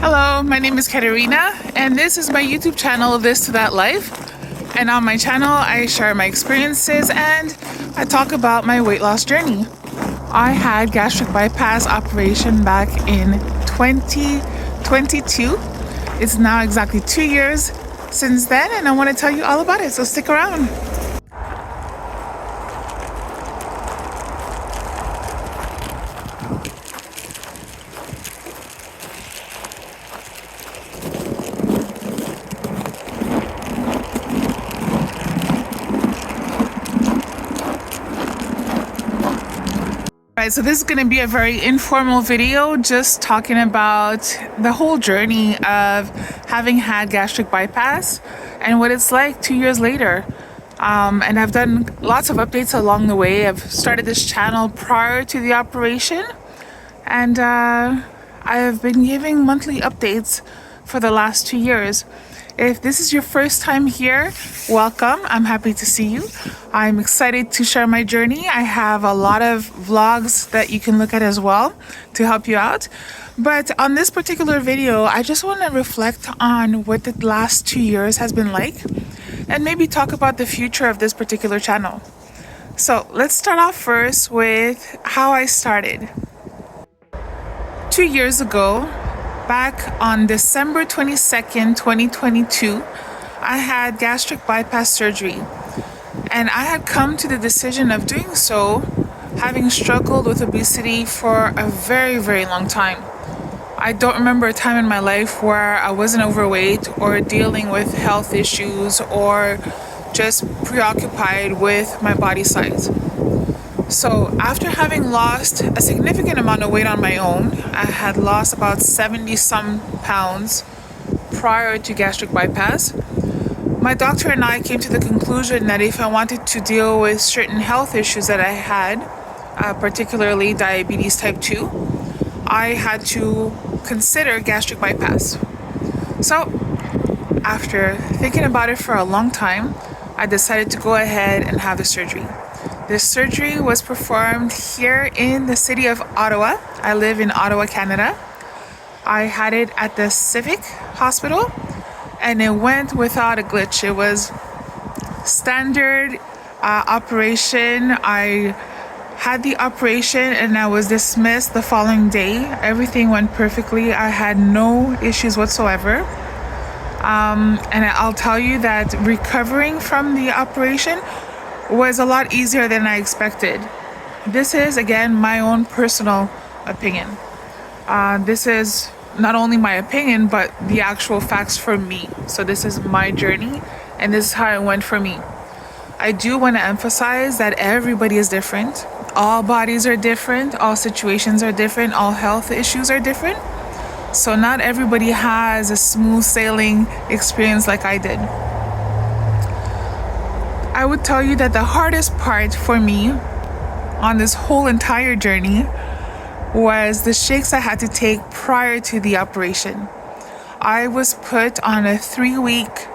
Hello, my name is Katerina, and this is my YouTube channel, This to That Life. And on my channel, I share my experiences and I talk about my weight loss journey. I had gastric bypass operation back in 2022. It's now exactly 2 years since then, and I want to tell you all about it, so stick around. Right, so this is going to be a very informal video, just talking about the whole journey of having had gastric bypass and what it's like 2 years later. And I've done lots of updates along the way. I've started this channel prior to the operation, and I have been giving monthly updates for the last 2 years. If this is your first time here, welcome. I'm happy to see you. I'm excited to share my journey. I have a lot of vlogs that you can look at as well to help you out. But on this particular video, I just want to reflect on what the last 2 years has been like and maybe talk about the future of this particular channel. So let's start off first with how I started. 2 years ago, back on December 22nd, 2022, I had gastric bypass surgery. And I had come to the decision of doing so, having struggled with obesity for a very, very long time. I don't remember a time in my life where I wasn't overweight or dealing with health issues or just preoccupied with my body size. So after having lost a significant amount of weight on my own, I had lost about 70 some pounds prior to gastric bypass. My doctor and I came to the conclusion that if I wanted to deal with certain health issues that I had, particularly diabetes type 2, I had to consider gastric bypass. So after thinking about it for a long time, I decided to go ahead and have the surgery. This surgery was performed here in the city of Ottawa. I live in Ottawa, Canada. I had it at the Civic Hospital, and it went without a glitch. It was standard operation. I had the operation and I was dismissed the following day. Everything went perfectly. I had no issues whatsoever. And I'll tell you that recovering from the operation was a lot easier than I expected. This is, again, my own personal opinion. This is not only my opinion, but the actual facts for me. So this is my journey, and this is how it went for me. I do want to emphasize that everybody is different. All bodies are different. All situations are different. All health issues are different. So not everybody has a smooth sailing experience like I did. I would tell you that the hardest part for me on this whole entire journey was the shakes I had to take prior to the operation. I was put on a 3-week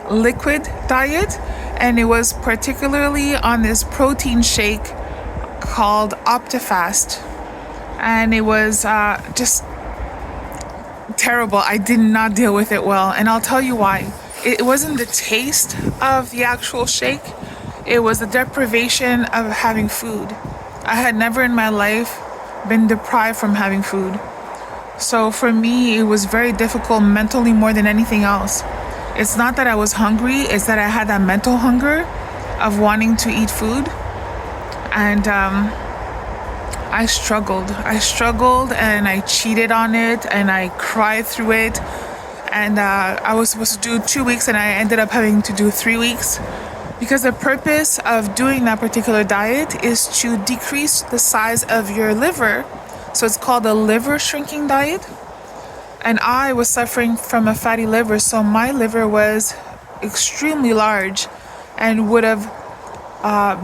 liquid diet, and it was particularly on this protein shake called OptiFast. And it was just terrible. I did not deal with it well, and I'll tell you why. It wasn't the taste of the actual shake, it was the deprivation of having food. I had never in my life been deprived from having food. So for me, it was very difficult mentally more than anything else. It's not that I was hungry, it's that I had that mental hunger of wanting to eat food. And I struggled and I cheated on it and I cried through it. And I was supposed to do 2 weeks and I ended up having to do 3 weeks, because the purpose of doing that particular diet is to decrease the size of your liver. So it's called a liver shrinking diet. And I was suffering from a fatty liver, so my liver was extremely large and would have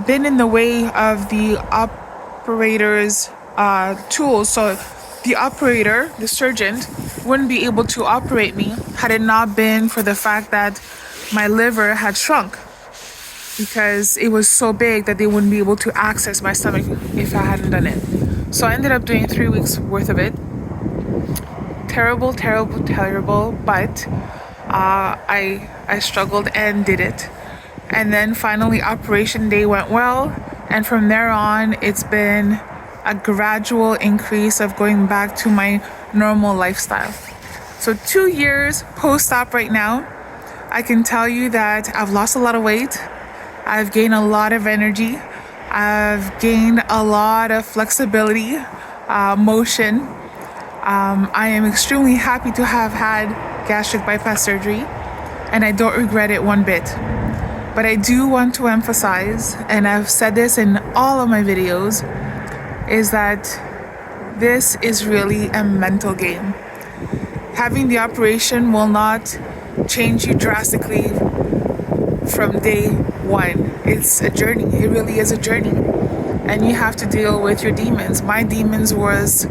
been in the way of the operator's tools. So the operator, the surgeon, wouldn't be able to operate me had it not been for the fact that my liver had shrunk, because it was so big that they wouldn't be able to access my stomach if I hadn't done it. So I ended up doing 3 weeks worth of it. terrible, terrible, terrible, but I struggled and did it. And then finally operation day went well, and from there on it's been a gradual increase of going back to my normal lifestyle. So 2 years post-op right now, I can tell you that I've lost a lot of weight. I've gained a lot of energy. I've gained a lot of flexibility, motion. I am extremely happy to have had gastric bypass surgery, and I don't regret it one bit. But I do want to emphasize, and I've said this in all of my videos, is that this is really a mental game. Having the operation will not change you drastically from day one. It's a journey. It really is a journey. And you have to deal with your demons. My demons was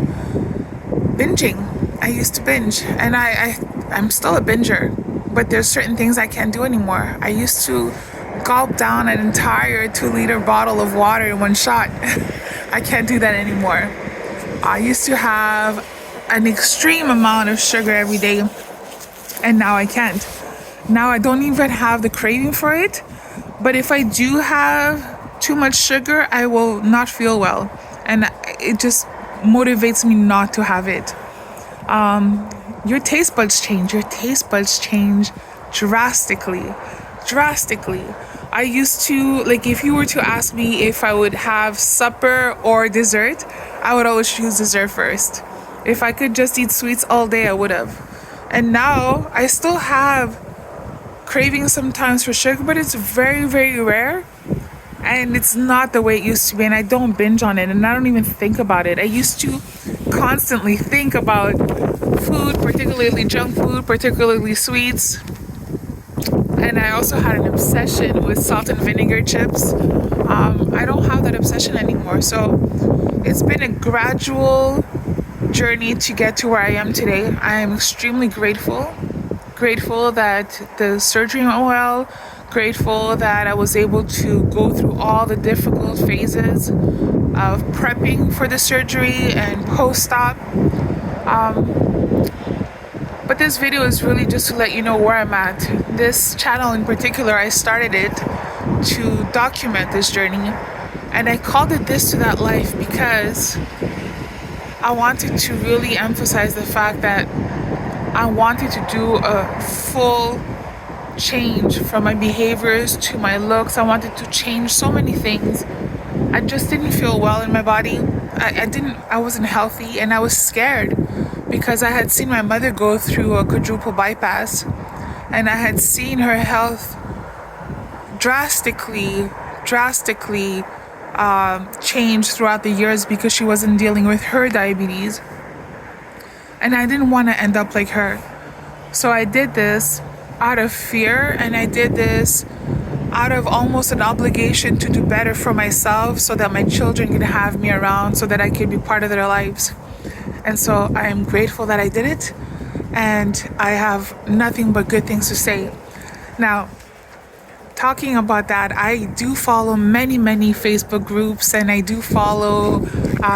binging. I used to binge, and I'm still a binger, but there's certain things I can't do anymore. I used to gulp down an entire 2-liter bottle of water in one shot. I can't do that anymore. I used to have an extreme amount of sugar every day, and now I can't. Now I don't even have the craving for it, but if I do have too much sugar, I will not feel well, and it just motivates me not to have it. Your taste buds change. Your taste buds change drastically. I used to, like, if you were to ask me if I would have supper or dessert, I would always choose dessert first. If I could just eat sweets all day, I would have. And now I still have cravings sometimes for sugar, but it's very, very rare. And it's not the way it used to be, and I don't binge on it, and I don't even think about it. I used to constantly think about food, particularly junk food, particularly sweets. And I also had an obsession with salt and vinegar chips. I don't have that obsession anymore. So it's been a gradual journey to get to where I am today. I am extremely grateful that the surgery went well, grateful that I was able to go through all the difficult phases of prepping for the surgery and post-op. But this video is really just to let you know where I'm at. This channel in particular, I started it to document this journey, and I called it This to That Life because I wanted to really emphasize the fact that I wanted to do a full change from my behaviors to my looks. I wanted to change so many things. I just didn't feel well in my body. I wasn't healthy, and I was scared because I had seen my mother go through a quadruple bypass, and I had seen her health drastically change throughout the years because she wasn't dealing with her diabetes, and I didn't want to end up like her. So I did this out of fear, and I did this out of almost an obligation to do better for myself so that my children could have me around, so that I could be part of their lives. And so I am grateful that I did it, and I have nothing but good things to say. Now, talking about that, I do follow many Facebook groups, and I do follow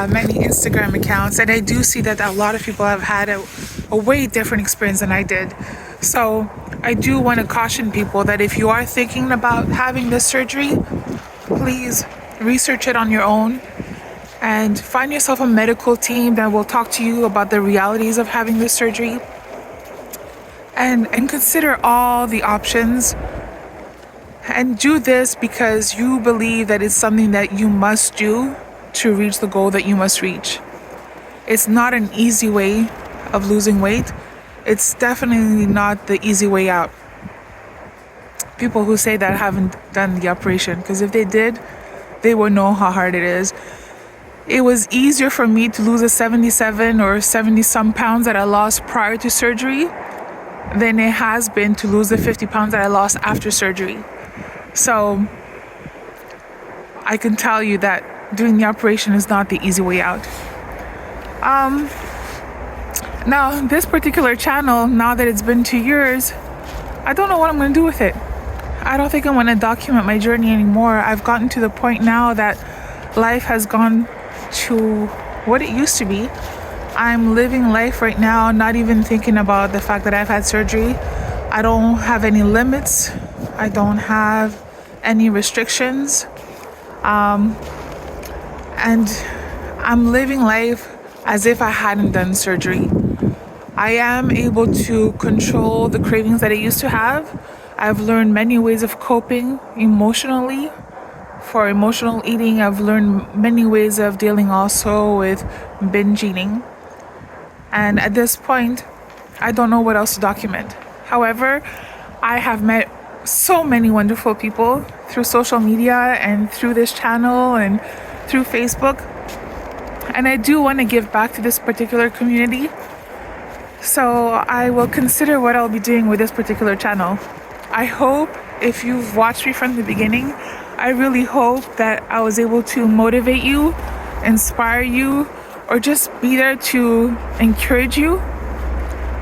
many Instagram accounts, and I do see that a lot of people have had a way different experience than I did. So I do want to caution people that if you are thinking about having this surgery, please research it on your own and find yourself a medical team that will talk to you about the realities of having this surgery, and consider all the options. And do this because you believe that it's something that you must do to reach the goal that you must reach. It's not an easy way of losing weight. It's definitely not the easy way out. People who say that haven't done the operation, because if they did, they would know how hard it is. It was easier for me to lose a 77 or 70 some pounds that I lost prior to surgery than it has been to lose the 50 pounds that I lost after surgery. So I can tell you that doing the operation is not the easy way out. Now, this particular channel, now that it's been 2 years, I don't know what I'm going to do with it. I don't think I'm going to document my journey anymore. I've gotten to the point now that life has gone to what it used to be. I'm living life right now, not even thinking about the fact that I've had surgery. I don't have any limits. I don't have any restrictions. And I'm living life as if I hadn't done surgery. I am able to control the cravings that I used to have. I've learned many ways of coping emotionally. For emotional eating, I've learned many ways of dealing also with binge eating. And at this point, I don't know what else to document. However, I have met so many wonderful people through social media and through this channel and through Facebook. And I do want to give back to this particular community. So I will consider what I'll be doing with this particular channel. I hope if you've watched me from the beginning, I really hope that I was able to motivate you, inspire you, or just be there to encourage you.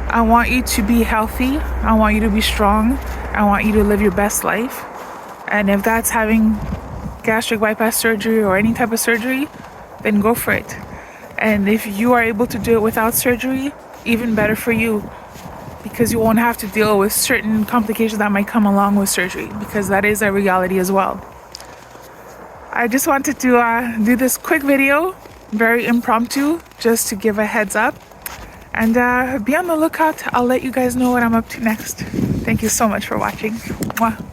I want you to be healthy. I want you to be strong. I want you to live your best life. And if that's having gastric bypass surgery or any type of surgery, then go for it. And if you are able to do it without surgery, even better for you, because you won't have to deal with certain complications that might come along with surgery, because that is a reality as well. I just wanted to do this quick video, very impromptu, just to give a heads up. And be on the lookout. I'll let you guys know what I'm up to next. Thank you so much for watching. Mwah.